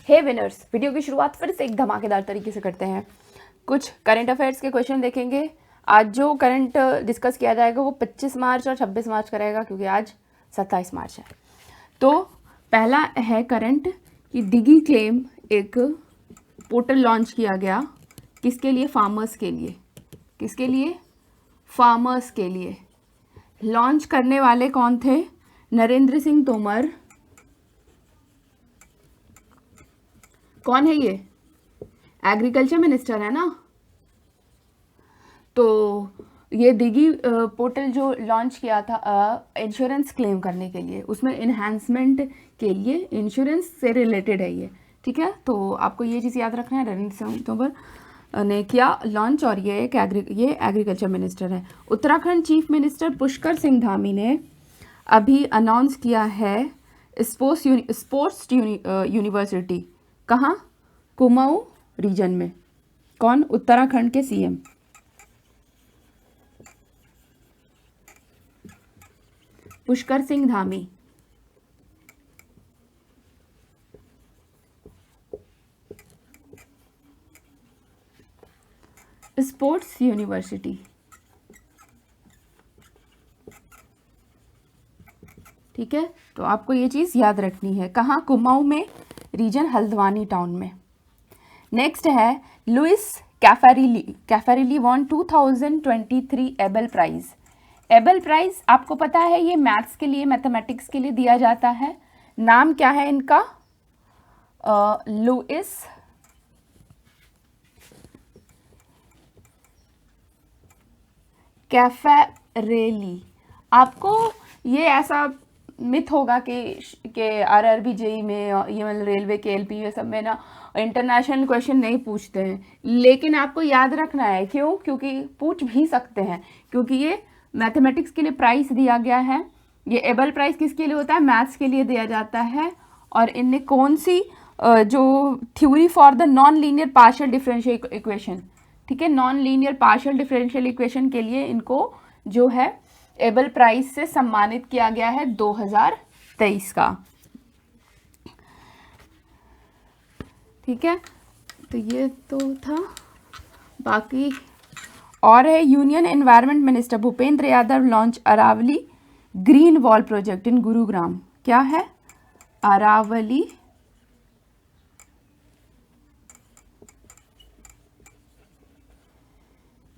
हे winners, video की शुरुआत फिर से एक धमाकेदार तरीके से करते हैं। कुछ करंट अफेयर्स के क्वेश्चन देखेंगे। आज जो करंट डिस्कस किया जाएगा वो 25 मार्च और 26 मार्च का रहेगा, क्योंकि आज 27 मार्च है। तो पहला है करंट कि डिगी क्लेम एक पोर्टल लॉन्च किया गया, किसके लिए? फार्मर्स के लिए। किसके लिए? फार्मर्स के लिए। लॉन्च करने वाले कौन थे? नरेंद्र सिंह तोमर। कौन है ये? एग्रीकल्चर मिनिस्टर है ना। तो ये डिगी पोर्टल जो लॉन्च किया था इंश्योरेंस क्लेम करने के लिए, उसमें इन्हांसमेंट के लिए, इंश्योरेंस से रिलेटेड है ये, ठीक है। तो आपको ये चीज़ याद रखना है, नरेंद्र सिंह तोमर ने किया लॉन्च, और ये एग्रीकल्चर मिनिस्टर है। उत्तराखंड चीफ मिनिस्टर पुष्कर सिंह धामी ने अभी अनाउंस किया है स्पोर्ट्स यूनिवर्सिटी। कहाँ? कुमाऊं रीजन में। कौन? उत्तराखंड के CM. Pushkar Singh Dhami. Sports university, ठीक है। तो आपको ये चीज़ याद रखनी है। कहाँ? कुमाऊं में रीजन, हल्द्वानी टाउन में। नेक्स्ट है Luis Caffarelli won 2023 Abel prize. Abel prize आपको पता है, ये मैथ्स के लिए, मैथमेटिक्स के लिए दिया जाता है। नाम क्या है इनका? लुइस कैफारेली। आपको ये ऐसा मिथ होगा कि आरआरबी जेई में, ये मतलब रेलवे के एलपी ये सब में ना इंटरनेशनल क्वेश्चन नहीं पूछते हैं, लेकिन आपको याद रखना है। क्यों? क्योंकि पूछ भी सकते हैं, क्योंकि ये मैथमेटिक्स के लिए प्राइस दिया गया है। ये एबल प्राइस किसके लिए होता है? मैथ्स के लिए दिया जाता है। और इनने कौन सी जो theory for the non linear partial differential equation, ठीक है, non linear partial differential equation के लिए इनको जो है एबल प्राइज से सम्मानित किया गया है 2023 का, ठीक है। तो ये तो था। बाकी और है, union environment minister Bhupender Yadav launch Aravalli green wall project in Gurugram. क्या है? Aravalli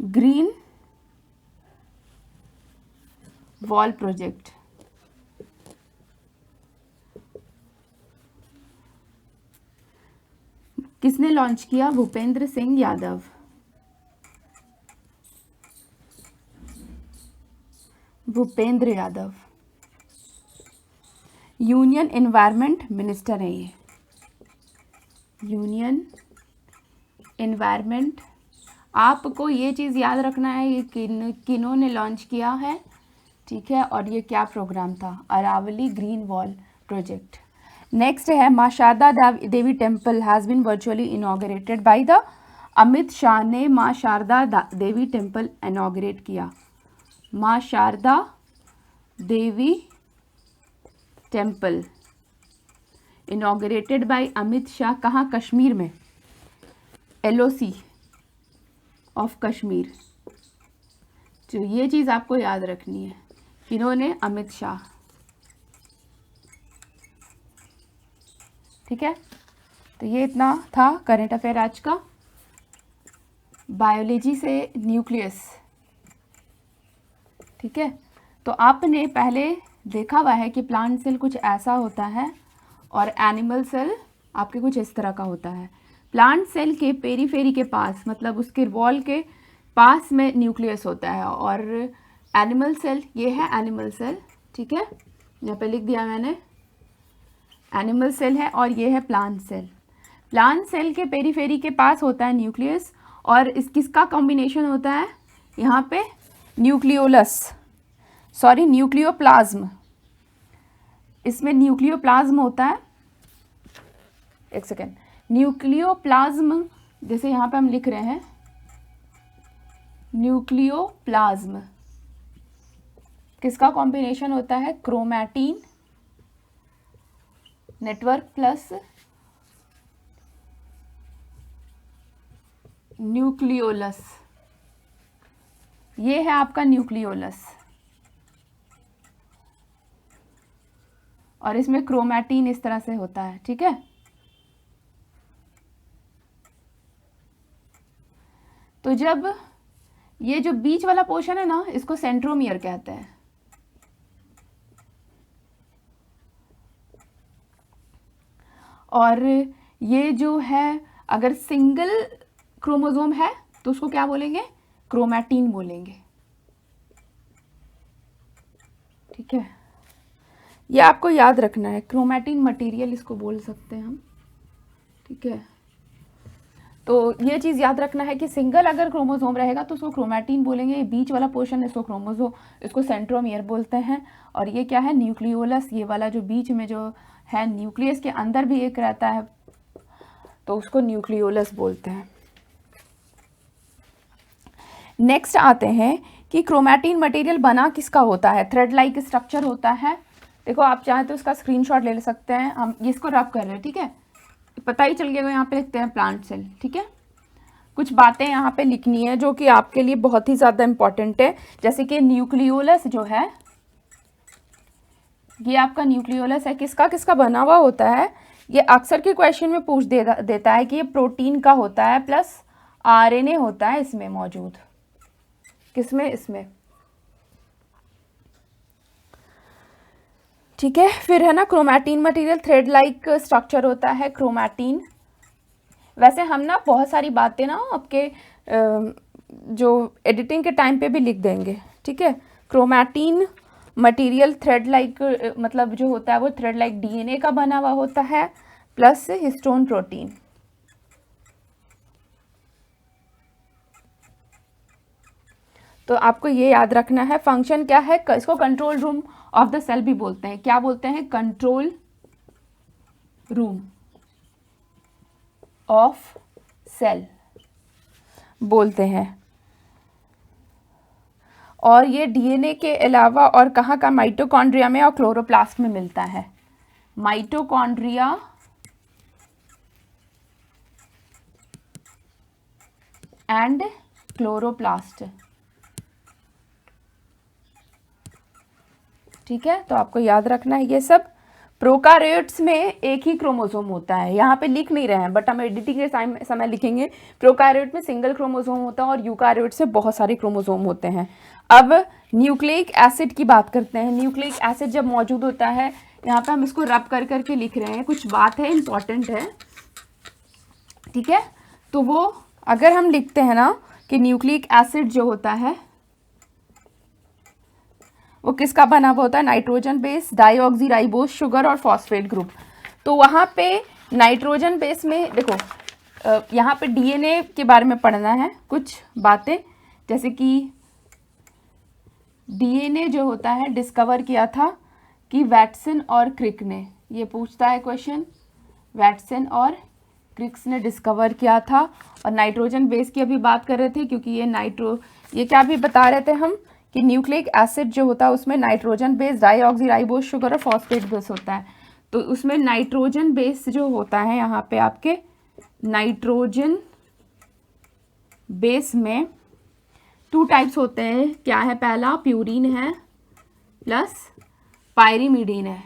green wall project. किसने लॉन्च किया? Bhupender Singh Yadav. Bhupender Yadav union environment minister है ये। Union environment. आपको ये चीज़ याद रखना है, ये किन्हों ने लॉन्च किया है, ठीक है, और ये क्या प्रोग्राम था? Aravalli green wall project. Next है माँ Sharda Devi temple has been virtually inaugurated by the Amit Shah ने माँ शारदा देवी टेम्पल इनॉग्रेट किया। माँ Sharda Devi temple inaugurated by Amit Shah. कहाँ? कश्मीर में, LOC ऑफ कश्मीर। तो ये चीज़ आपको याद रखनी है, इन्होंने अमित शाह, ठीक है। तो ये इतना था करंट अफेयर आज का। बायोलॉजी से न्यूक्लियस, ठीक है। तो आपने पहले देखा हुआ है कि प्लांट सेल कुछ ऐसा होता है और एनिमल सेल आपके कुछ इस तरह का होता है। प्लांट सेल के पेरीफेरी के पास, मतलब उसके वॉल के पास में न्यूक्लियस होता है, और एनिमल सेल, ये है एनिमल सेल, ठीक है, यहाँ पे लिख दिया मैंने, एनिमल सेल है, और ये है प्लांट सेल। प्लांट सेल के पेरीफेरी के पास होता है न्यूक्लियस, और किसका कॉम्बिनेशन होता है यहाँ पे? न्यूक्लियोप्लाज्म। इसमें न्यूक्लियोप्लाज्म होता है, एक सेकेंड, न्यूक्लियोप्लाज्म, जैसे यहाँ पे हम लिख रहे हैं न्यूक्लियोप्लाज्म, किसका कॉम्बिनेशन होता है? क्रोमैटिन नेटवर्क प्लस न्यूक्लियोलस, ये है आपका न्यूक्लियोलस, और इसमें क्रोमैटिन इस तरह से होता है, ठीक है। तो जब ये जो बीच वाला पोर्शन है ना, इसको सेंट्रोमियर कहते हैं। और ये जो है, अगर सिंगल क्रोमोसोम है तो उसको क्या बोलेंगे, क्रोमैटिन बोलेंगे, ठीक है। ये आपको याद रखना है, क्रोमैटिन मटेरियल इसको बोल सकते हैं हम, ठीक है। तो ये चीज़ याद रखना है कि सिंगल अगर क्रोमोसोम रहेगा तो उसको क्रोमैटिन बोलेंगे, ये बीच वाला पोर्शन है इसको क्रोमोसोम, इसको सेंट्रोमियर बोलते हैं। और ये क्या है, न्यूक्लियोलस, ये वाला जो बीच में जो है, न्यूक्लियस के अंदर भी एक रहता है तो उसको न्यूक्लियोलस बोलते हैं। नेक्स्ट आते हैं कि क्रोमैटिन मटेरियल बना किसका होता है, थ्रेड लाइक स्ट्रक्चर होता है। देखो आप चाहें तो इसका स्क्रीनशॉट ले सकते हैं, हम इसको रब कर रहे हैं, ठीक है, पता ही चल गया। यहाँ पे लिखते हैं प्लांट सेल, ठीक है। कुछ बातें यहाँ पे लिखनी है जो कि आपके लिए बहुत ही ज़्यादा इम्पॉर्टेंट है, जैसे कि न्यूक्लियोलस जो है, ये आपका न्यूक्लियोलस है, किसका किसका बना हुआ होता है। ये अक्सर के क्वेश्चन में पूछ देता है कि ये प्रोटीन का होता है प्लस आरएनए होता है इसमें मौजूद, किसमें, इसमें, ठीक है। फिर है ना chromatin material, thread like structure होता है क्रोमैटिन। वैसे हम ना बहुत सारी बातें ना आपके जो एडिटिंग के टाइम पे भी लिख देंगे, ठीक है। क्रोमैटिन मटेरियल थ्रेड लाइक, मतलब जो होता है वो थ्रेड लाइक डीएनए का बना हुआ होता है प्लस हिस्टोन प्रोटीन। तो आपको ये याद रखना है। फंक्शन क्या है, इसको control room of the cell भी बोलते हैं, क्या बोलते हैं, कंट्रोल रूम ऑफ सेल बोलते हैं। और ये डीएनए के अलावा और कहाँ का, माइटोकॉन्ड्रिया में और क्लोरोप्लास्ट में मिलता है, माइटोकॉन्ड्रिया एंड क्लोरोप्लास्ट, ठीक है। तो आपको याद रखना है ये सब। प्रोकार्योट्स में एक ही क्रोमोसोम होता है, यहाँ पे लिख नहीं रहे हैं बट हम एडिटिंग के समय लिखेंगे। प्रोकार्योट में सिंगल क्रोमोसोम होता है और यूकार्योट से बहुत सारे क्रोमोसोम होते हैं। अब न्यूक्लिक एसिड की बात करते हैं। न्यूक्लिक एसिड जब मौजूद होता है, यहाँ पे हम इसको रब कर करके लिख रहे हैं, कुछ बात है इंपॉर्टेंट है, ठीक है। तो वो अगर हम लिखते हैं ना कि न्यूक्लिक एसिड जो होता है वो किसका बना हुआ होता है, नाइट्रोजन बेस, डाईऑक्सीराइबोस शुगर और फॉस्फेट ग्रुप। तो वहाँ पे नाइट्रोजन बेस में देखो, यहाँ पे डीएनए के बारे में पढ़ना है कुछ बातें, जैसे कि डीएनए जो होता है डिस्कवर किया था कि वैटसन और क्रिक ने, ये पूछता है क्वेश्चन, वैटसन और क्रिक्स ने डिस्कवर किया था। और नाइट्रोजन बेस की अभी बात कर रहे थे क्योंकि ये क्या भी बता रहे थे हम कि न्यूक्लिक एसिड जो होता है उसमें नाइट्रोजन बेस, डाईऑक्सीराइबोस शुगर और फॉस्फेट बेस होता है। तो उसमें नाइट्रोजन बेस जो होता है, यहाँ पे आपके नाइट्रोजन बेस में 2 टाइप्स होते हैं, क्या है, पहला प्यूरीन है प्लस पायरीमिडीन है,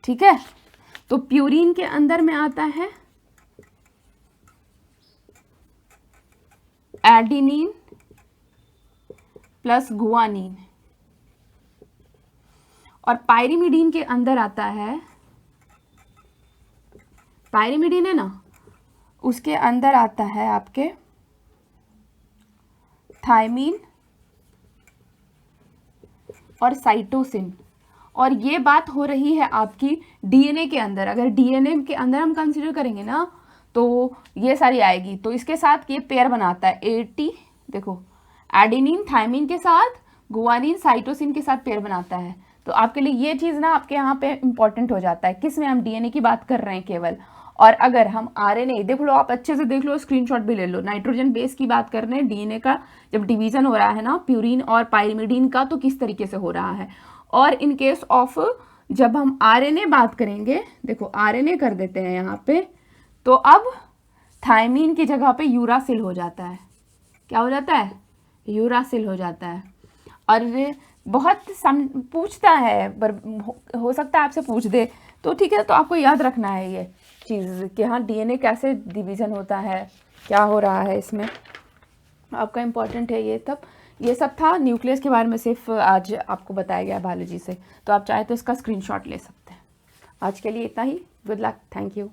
ठीक है। तो प्यूरीन के अंदर में आता है एडिनिन प्लस गुआनिन, और पायरीमिडीन के अंदर आता है, पायरीमिडीन है ना, उसके अंदर आता है आपके थायमीन और साइटोसिन। और ये बात हो रही है आपकी डीएनए के अंदर। अगर डीएनए के अंदर हम कंसीडर करेंगे ना तो ये सारी आएगी। तो इसके साथ ये पेयर बनाता है 80, देखो एडेनिन थायमीन के साथ, गुआनिन साइटोसिन के साथ पेयर बनाता है। तो आपके लिए ये चीज़ ना आपके यहाँ पे इंपॉर्टेंट हो जाता है, किस में हम डीएनए की बात कर रहे हैं केवल। और अगर हम आरएनए, देख लो आप अच्छे से देख लो, स्क्रीनशॉट भी ले लो, नाइट्रोजन बेस की बात कर रहे हैं, डीएनए का जब डिवीजन हो रहा है ना प्यूरीन और पायरीमिडीन का, तो किस तरीके से हो रहा है। और इन केस ऑफ जब हम आरएनए बात करेंगे, देखो आरएनए कर देते हैं यहाँ पे, तो अब थायमीन की जगह पे यूरासिल हो जाता है। क्या हो जाता है? यूरासिल हो जाता है। और बहुत पूछता है, पर हो सकता है आपसे पूछ दे, तो ठीक है, तो आपको याद रखना है ये चीज़ कि हाँ डीएनए कैसे डिवीज़न होता है, क्या हो रहा है इसमें, आपका इम्पॉर्टेंट है ये। तब ये सब था न्यूक्लियस के बारे में, सिर्फ आज आपको बताया गया बायोलॉजी से, तो आप चाहे तो इसका स्क्रीनशॉट ले सकते हैं। आज के लिए इतना ही। Good luck, thank you.